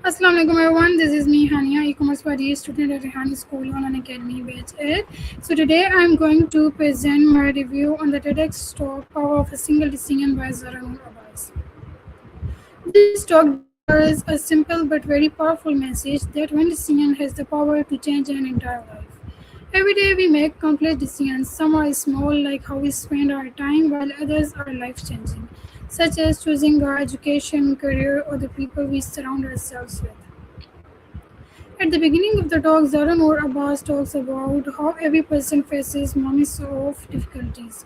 Assalamu alaikum everyone, this is me Hania, e-commerce study student at Rehani School on an Academy batch 8. So today I am going to present my review on the TEDx talk Power of a Single Decision by Zara Noor Abbas. This talk delivers a simple but very powerful message that one decision has the power to change an entire life. Every day we make complex decisions. Some are small, like how we spend our time, while others are life changing, such as choosing our education, career, or the people we surround ourselves with. At the beginning of the talk, Zara Noor Abbas talks about how every person faces moments of difficulties.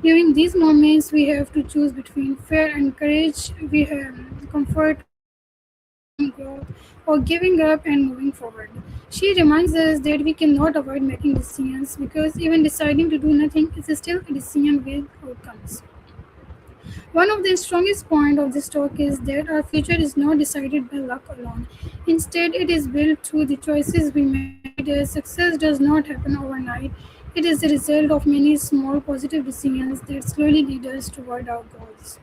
During these moments, we have to choose between fear and courage, we have comfort and growth, or giving up and moving forward. She reminds us that we cannot avoid making decisions because even deciding to do nothing is still a decision with outcomes. One of the strongest points of this talk is that our future is not decided by luck alone. Instead, it is built through the choices we make every day. Success does not happen overnight. It is the result of many small positive decisions that slowly lead us toward our goals.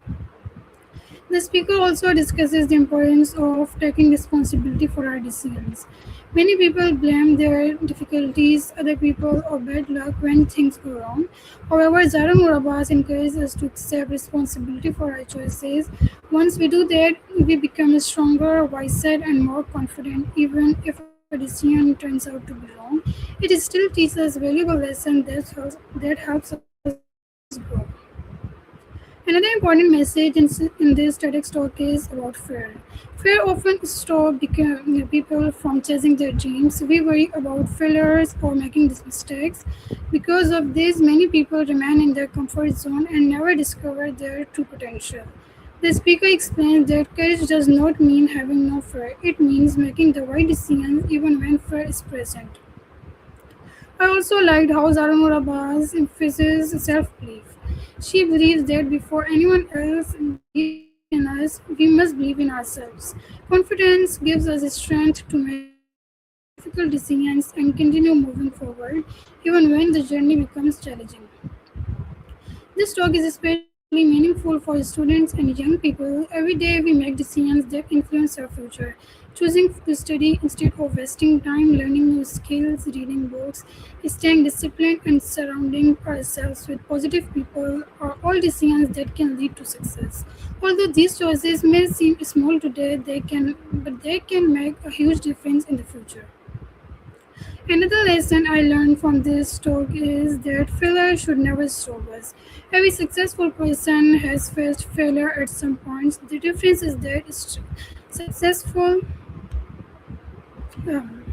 The speaker also discusses the importance of taking responsibility for our decisions. Many people blame their difficulties, other people, or bad luck when things go wrong. However, Zara Noor Abbas encourages us to accept responsibility for our choices. Once we do that, we become stronger, wiser, and more confident. Even if a decision turns out to be wrong, it still teaches us valuable lessons that helps us grow. Another important message in this TEDx talk is about fear. Fear often stops people from chasing their dreams. We worry about failures or making these mistakes. Because of this, many people remain in their comfort zone and never discover their true potential. The speaker explains that courage does not mean having no fear, it means making the right decisions even when fear is present. I also liked how Zara Noor Abbas emphasizes self-belief. She believes that before anyone else believes in us, we must believe in ourselves. Confidence gives us the strength to make difficult decisions and continue moving forward, even when the journey becomes challenging. This talk is especially meaningful for students and young people. Every day we make decisions that influence our future. Choosing to study instead of wasting time learning new skills, reading books, staying disciplined, and surrounding ourselves with positive people are all decisions that can lead to success. Although these choices may seem small today, they can make a huge difference in the future. Another lesson I learned from this talk is that failure should never stop us. Every successful person has faced failure at some point. The difference is that successful um,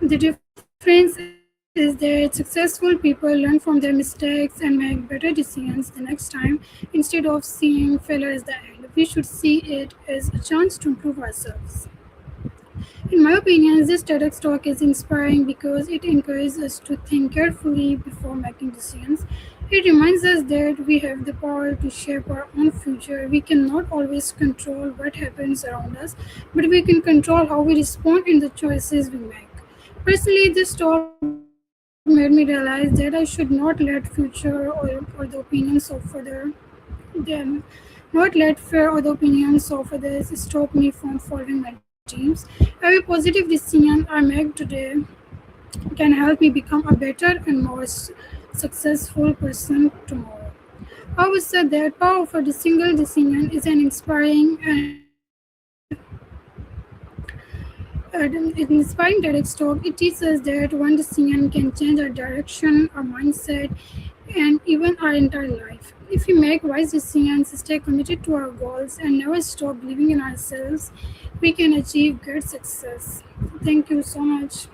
the difference is that successful people learn from their mistakes and make better decisions the next time. Instead of seeing failure as the end, we should see it as a chance to improve ourselves. In my opinion, this TEDx talk is inspiring because it encourages us to think carefully before making decisions. It reminds us that we have the power to shape our own future. We cannot always control what happens around us, but we can control how we respond in the choices we make. Personally, this talk made me realize that I should not let future or the opinions of them not let fear or the opinions of others stop me from following my dreams. Every positive decision I make today can help me become a better and more successful person tomorrow. I would say that power of a single decision is an inspiring TEDx talk. It teaches us that one decision can change our direction, our mindset, and even our entire life. If we make wise decisions, stay committed to our goals, and never stop believing in ourselves, we can achieve great success. Thank you so much.